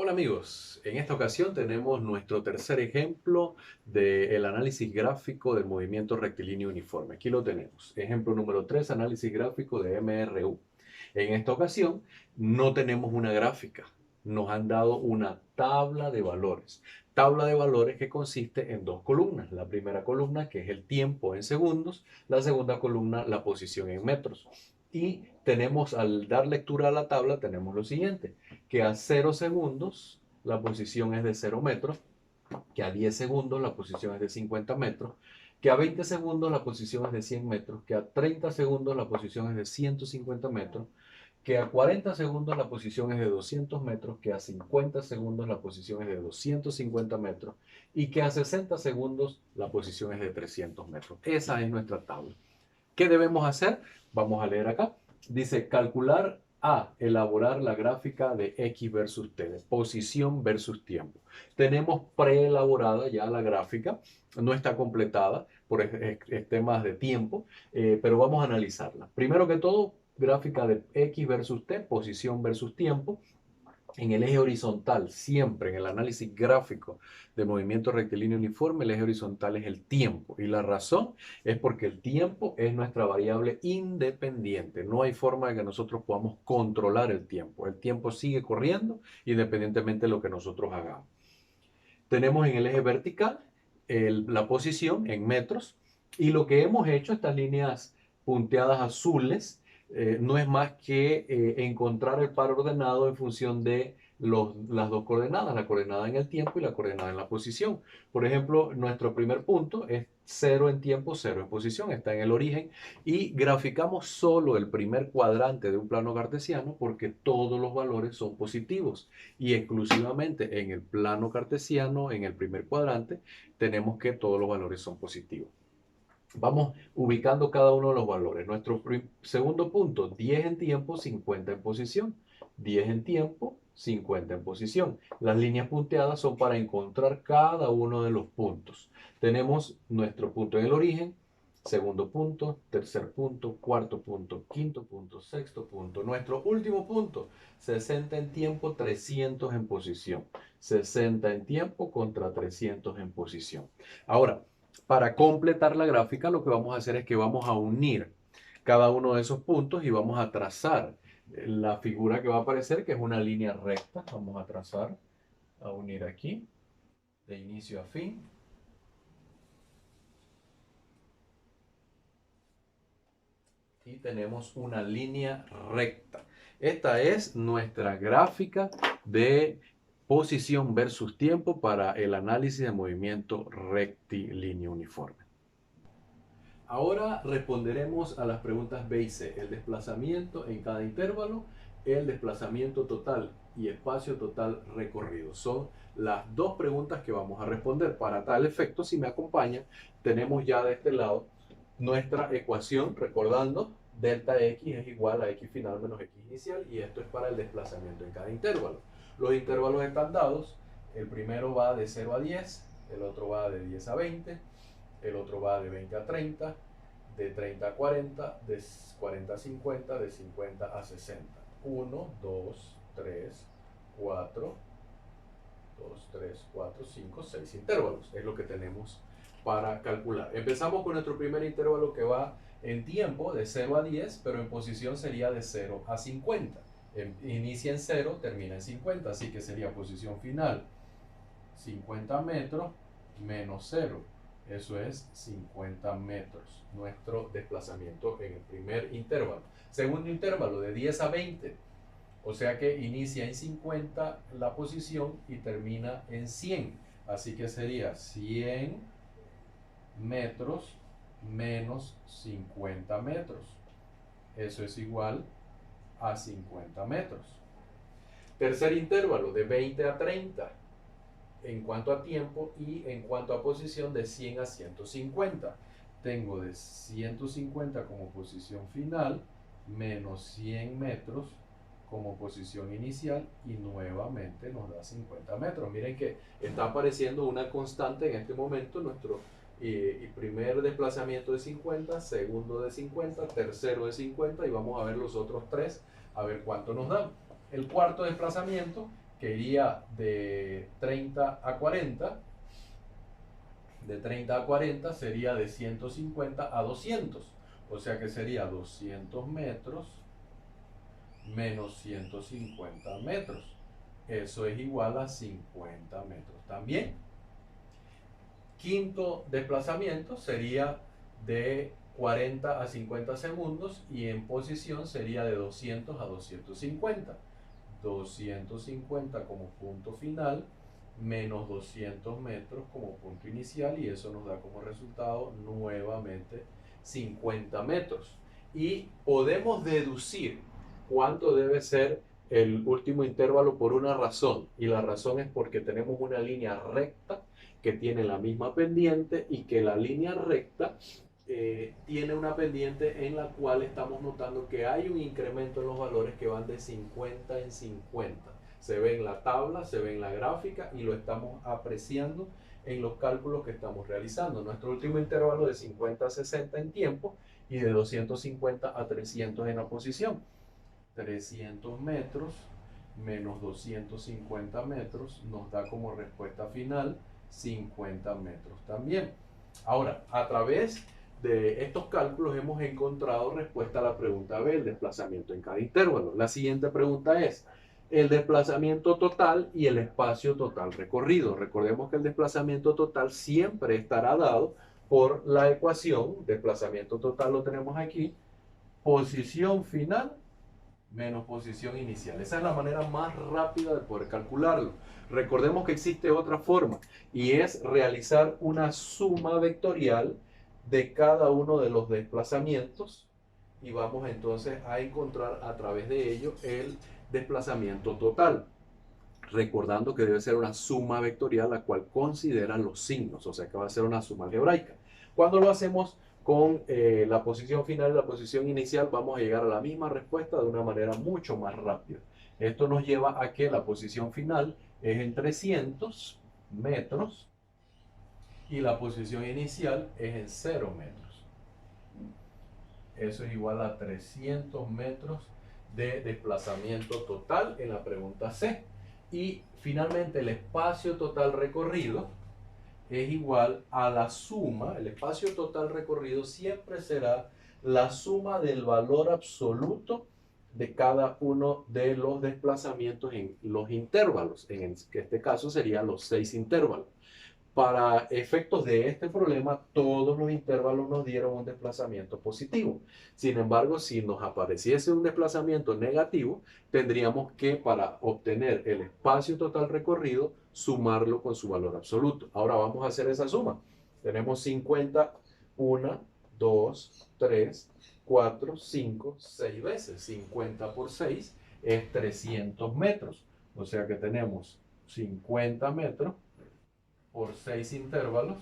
Hola amigos, en esta ocasión tenemos nuestro tercer ejemplo del análisis gráfico del movimiento rectilíneo uniforme. Aquí lo tenemos. Ejemplo número 3, análisis gráfico de MRU. En esta ocasión no tenemos una gráfica, nos han dado una tabla de valores. Tabla de valores que consiste en dos columnas. La primera columna que es el tiempo en segundos, la segunda columna la posición en metros. Y tenemos, al dar lectura a la tabla, tenemos lo siguiente, que a 0 segundos la posición es de 0 metros, que a 10 segundos la posición es de 50 metros, que a 20 segundos la posición es de 100 metros, que a 30 segundos la posición es de 150 metros, que a 40 segundos la posición es de 200 metros, que a 50 segundos la posición es de 250 metros y que a 60 segundos la posición es de 300 metros. Esa es nuestra tabla. ¿Qué debemos hacer? Vamos a leer acá. Dice, calcular A, elaborar la gráfica de X versus T, de posición versus tiempo. Tenemos preelaborada ya la gráfica, no está completada por temas de tiempo, pero vamos a analizarla. Primero que todo, gráfica de X versus T, posición versus tiempo. En el eje horizontal, siempre en el análisis gráfico de movimiento rectilíneo uniforme, el eje horizontal es el tiempo. Y la razón es porque el tiempo es nuestra variable independiente. No hay forma de que nosotros podamos controlar el tiempo. El tiempo sigue corriendo independientemente de lo que nosotros hagamos. Tenemos en el eje vertical la posición en metros y lo que hemos hecho, estas líneas punteadas azules, no es más que encontrar el par ordenado en función de las dos coordenadas, la coordenada en el tiempo y la coordenada en la posición. Por ejemplo, nuestro primer punto es 0 en tiempo, 0 en posición, está en el origen y graficamos solo el primer cuadrante de un plano cartesiano porque todos los valores son positivos y exclusivamente en el plano cartesiano, en el primer cuadrante, tenemos que todos los valores son positivos. Vamos ubicando cada uno de los valores. Nuestro segundo punto, 10 en tiempo, 50 en posición. 10 en tiempo, 50 en posición. Las líneas punteadas son para encontrar cada uno de los puntos. Tenemos nuestro punto en el origen, segundo punto, tercer punto, cuarto punto, quinto punto, sexto punto. Nuestro último punto, 60 en tiempo, 300 en posición. 60 en tiempo contra 300 en posición. Ahora, para completar la gráfica, lo que vamos a hacer es que vamos a unir cada uno de esos puntos y vamos a trazar la figura que va a aparecer, que es una línea recta. Vamos a trazar, a unir aquí, de inicio a fin. Y tenemos una línea recta. Esta es nuestra gráfica de posición versus tiempo para el análisis de movimiento rectilíneo uniforme. Ahora responderemos a las preguntas B y C, el desplazamiento en cada intervalo, el desplazamiento total y espacio total recorrido. Son las dos preguntas que vamos a responder. Para tal efecto, si me acompañan, tenemos ya de este lado nuestra ecuación, recordando, delta x es igual a x final menos x inicial, y esto es para el desplazamiento en cada intervalo. Los intervalos están dados, el primero va de 0 a 10, el otro va de 10 a 20, el otro va de 20 a 30, de 30 a 40, de 40 a 50, de 50 a 60. 1, 2, 3, 4, 2, 3, 4, 5, 6 intervalos. Es lo que tenemos para calcular. Empezamos con nuestro primer intervalo que va en tiempo de 0 a 10, pero en posición sería de 0 a 50. Inicia en 0, termina en 50, así que sería posición final 50 metros menos 0. Eso es 50 metros, nuestro desplazamiento en el primer intervalo. Segundo intervalo, de 10 a 20. O sea que inicia en 50 la posición y termina en 100. Así que sería 100 metros menos 50 metros. Eso es igual a 50 metros. Tercer intervalo, de 20 a 30. En cuanto a tiempo y en cuanto a posición, de 100 a 150. Tengo de 150 como posición final, menos 100 metros como posición inicial y nuevamente nos da 50 metros. Miren que está apareciendo una constante en este momento. Nuestro primer desplazamiento de 50, segundo de 50, tercero de 50 y vamos a ver los otros tres, a ver cuánto nos dan. El cuarto desplazamiento que iría de 30 a 40. De 30 a 40 sería de 150 a 200. O sea que sería 200 metros menos 150 metros. Eso es igual a 50 metros también. Quinto desplazamiento sería de 40 a 50 segundos y en posición sería de 200 a 250. 250 como punto final menos 200 metros como punto inicial, y eso nos da como resultado nuevamente 50 metros. Y podemos deducir cuánto debe ser el último intervalo por una razón, y la razón es porque tenemos una línea recta que tiene la misma pendiente, y que la línea recta tiene una pendiente en la cual estamos notando que hay un incremento en los valores que van de 50 en 50. Se ve en la tabla, se ve en la gráfica, y lo estamos apreciando en los cálculos que estamos realizando. Nuestro último intervalo de 50 a 60 en tiempo y de 250 a 300 en la posición. 300 metros menos 250 metros nos da como respuesta final 50 metros también. Ahora, a través de estos cálculos hemos encontrado respuesta a la pregunta B, el desplazamiento en cada intervalo. La siguiente pregunta es el desplazamiento total y el espacio total recorrido. Recordemos que el desplazamiento total siempre estará dado por la ecuación. Desplazamiento total lo tenemos aquí, posición final menos posición inicial. Esa es la manera más rápida de poder calcularlo. Recordemos que existe otra forma, y es realizar una suma vectorial de cada uno de los desplazamientos, y vamos entonces a encontrar a través de ello el desplazamiento total. Recordando que debe ser una suma vectorial la cual considera los signos, o sea que va a ser una suma algebraica. Cuando lo hacemos con la posición final y la posición inicial, vamos a llegar a la misma respuesta de una manera mucho más rápida. Esto nos lleva a que la posición final es en 300 metros y la posición inicial es en 0 metros. Eso es igual a 300 metros de desplazamiento total en la pregunta C. Y finalmente el espacio total recorrido es igual a la suma. El espacio total recorrido siempre será la suma del valor absoluto de cada uno de los desplazamientos en los intervalos. En este caso serían los 6 intervalos. Para efectos de este problema, todos los intervalos nos dieron un desplazamiento positivo. Sin embargo, si nos apareciese un desplazamiento negativo, tendríamos que, para obtener el espacio total recorrido, sumarlo con su valor absoluto. Ahora vamos a hacer esa suma. Tenemos 50, 1, 2, 3, 4, 5, 6 veces. 50 por 6 es 300 metros. O sea que tenemos 50 metros por 6 intervalos,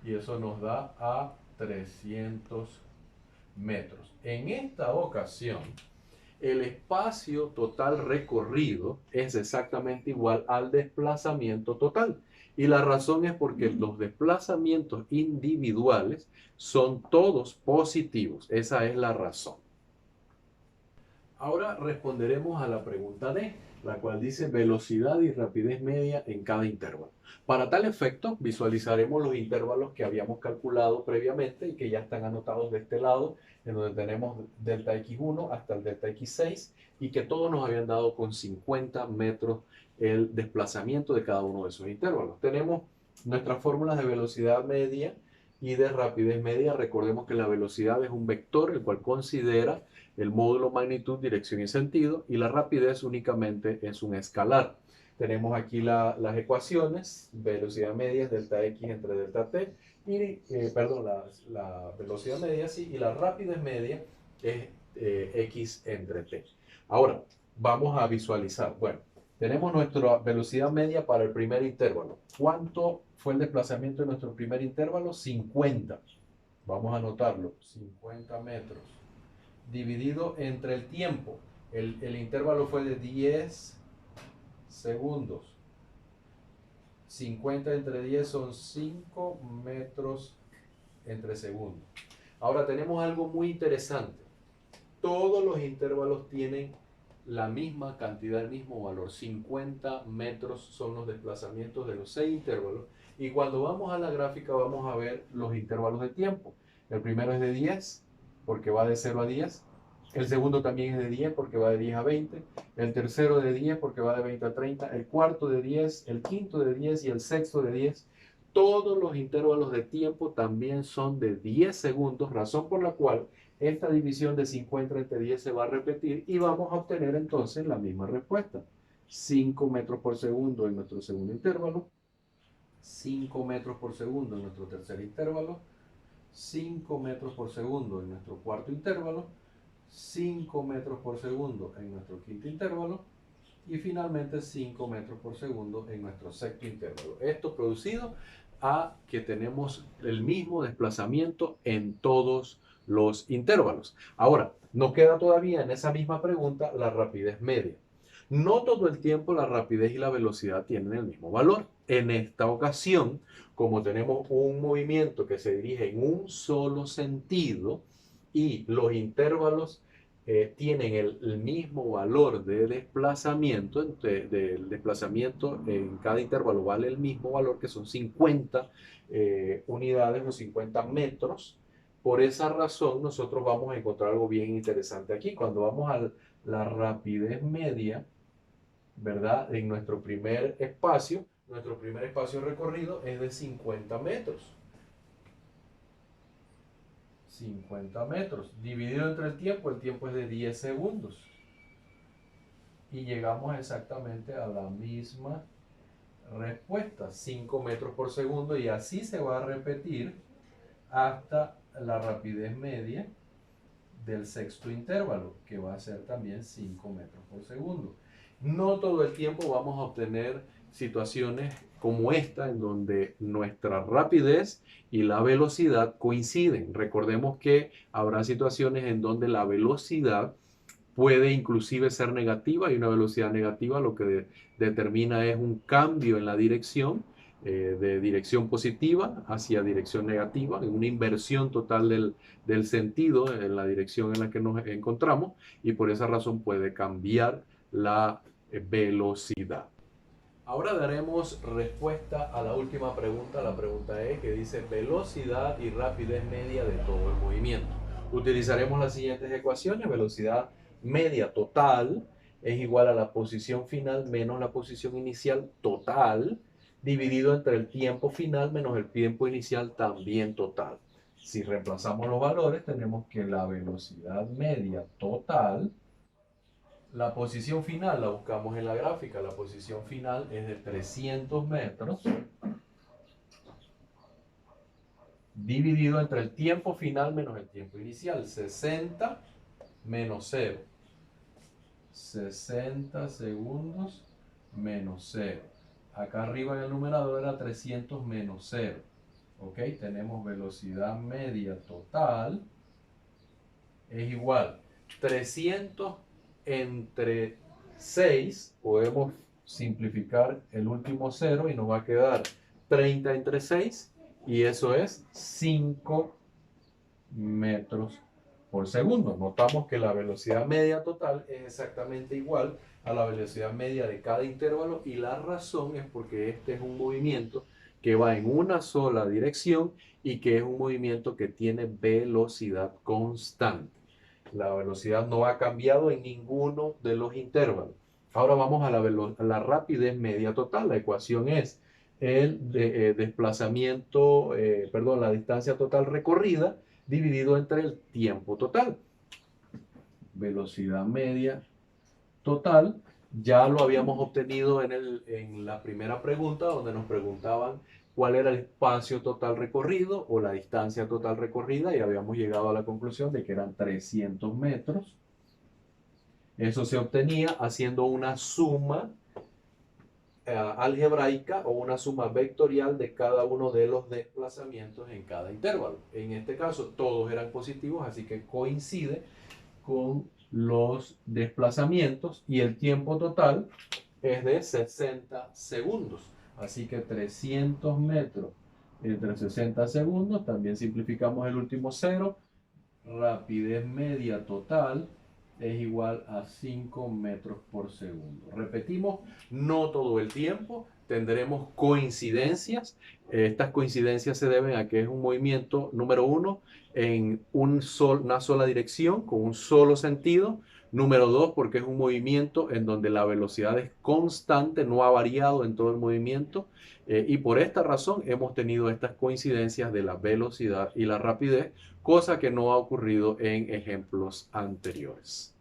y eso nos da a 300 metros. En esta ocasión, el espacio total recorrido es exactamente igual al desplazamiento total. Y la razón es porque los desplazamientos individuales son todos positivos. Esa es la razón. Ahora responderemos a la pregunta D, la cual dice velocidad y rapidez media en cada intervalo. Para tal efecto, visualizaremos los intervalos que habíamos calculado previamente y que ya están anotados de este lado, en donde tenemos delta x1 hasta el delta x6, y que todos nos habían dado con 50 metros el desplazamiento de cada uno de esos intervalos. Tenemos nuestras fórmulas de velocidad media y de rapidez media. Recordemos que la velocidad es un vector, el cual considera el módulo magnitud, dirección y sentido, y la rapidez únicamente es un escalar. Tenemos aquí las ecuaciones. Velocidad media es delta x entre delta t, y, la velocidad media, sí, y la rapidez media es x entre t. Ahora, vamos a visualizar. Bueno, tenemos nuestra velocidad media para el primer intervalo. ¿Cuánto fue el desplazamiento de nuestro primer intervalo? 50. Vamos a anotarlo. 50 metros. Dividido entre el tiempo. El intervalo fue de 10 segundos. 50 entre 10 son 5 metros entre segundos. Ahora tenemos algo muy interesante. Todos los intervalos tienen la misma cantidad, el mismo valor. 50 metros son los desplazamientos de los 6 intervalos. Y cuando vamos a la gráfica vamos a ver los intervalos de tiempo. El primero es de 10, porque va de 0 a 10. El segundo también es de 10, porque va de 10 a 20. El tercero de 10, porque va de 20 a 30. El cuarto de 10, el quinto de 10 y el sexto de 10. Todos los intervalos de tiempo también son de 10 segundos, razón por la cual esta división de 50 entre 10 se va a repetir y vamos a obtener entonces la misma respuesta. 5 metros por segundo en nuestro segundo intervalo, 5 metros por segundo en nuestro tercer intervalo, 5 metros por segundo en nuestro cuarto intervalo, 5 metros por segundo en nuestro quinto intervalo y finalmente 5 metros por segundo en nuestro sexto intervalo. Esto producido a que tenemos el mismo desplazamiento en todos los intervalos. Ahora, nos queda todavía en esa misma pregunta la rapidez media. No todo el tiempo la rapidez y la velocidad tienen el mismo valor. En esta ocasión, como tenemos un movimiento que se dirige en un solo sentido y los intervalos tienen el mismo valor de desplazamiento, del desplazamiento en cada intervalo vale el mismo valor, que son 50 unidades o 50 metros. Por esa razón, nosotros vamos a encontrar algo bien interesante aquí. Cuando vamos a la rapidez media, ¿verdad? En nuestro primer espacio recorrido es de 50 metros. 50 metros. Dividido entre el tiempo es de 10 segundos. Y llegamos exactamente a la misma respuesta, 5 metros por segundo, y así se va a repetir hasta la rapidez media del sexto intervalo, que va a ser también 5 metros por segundo. No todo el tiempo vamos a obtener situaciones como esta, en donde nuestra rapidez y la velocidad coinciden. Recordemos que habrá situaciones en donde la velocidad puede inclusive ser negativa, y una velocidad negativa lo que determina es un cambio en la dirección, de dirección positiva hacia dirección negativa, en una inversión total del sentido en la dirección en la que nos encontramos, y por esa razón puede cambiar la velocidad. Ahora daremos respuesta a la última pregunta, la pregunta E, que dice velocidad y rapidez media de todo el movimiento. Utilizaremos las siguientes ecuaciones. Velocidad media total es igual a la posición final menos la posición inicial total, dividido entre el tiempo final menos el tiempo inicial también total. Si reemplazamos los valores, tenemos que la velocidad media total, la posición final la buscamos en la gráfica. La posición final es de 300 metros dividido entre el tiempo final menos el tiempo inicial. 60 menos 0. 60 segundos menos 0. Acá arriba en el numerador era 300 menos 0. ¿Ok? Tenemos velocidad media total es igual 300 entre 6, podemos simplificar el último 0 y nos va a quedar 30 entre 6, y eso es 5 metros por segundo. Notamos que la velocidad media total es exactamente igual a la velocidad media de cada intervalo, y la razón es porque este es un movimiento que va en una sola dirección y que es un movimiento que tiene velocidad constante. La velocidad no ha cambiado en ninguno de los intervalos. Ahora vamos a la rapidez media total. La ecuación es el desplazamiento, perdón, la distancia total recorrida dividido entre el tiempo total. Velocidad media total, ya lo habíamos obtenido en la primera pregunta, donde nos preguntaban cuál era el espacio total recorrido o la distancia total recorrida, y habíamos llegado a la conclusión de que eran 300 metros. Eso se obtenía haciendo una suma algebraica o una suma vectorial de cada uno de los desplazamientos en cada intervalo. En este caso todos eran positivos, así que coincide con los desplazamientos, y el tiempo total es de 60 segundos. Así que 300 metros entre 60 segundos, también simplificamos el último cero, rapidez media total es igual a 5 metros por segundo. Repetimos, no todo el tiempo, tendremos coincidencias. Estas coincidencias se deben a que es un movimiento, número uno, en una sola dirección, con un solo sentido. Número dos, porque es un movimiento en donde la velocidad es constante, no ha variado en todo el movimiento. Y por esta razón hemos tenido estas coincidencias de la velocidad y la rapidez, cosa que no ha ocurrido en ejemplos anteriores.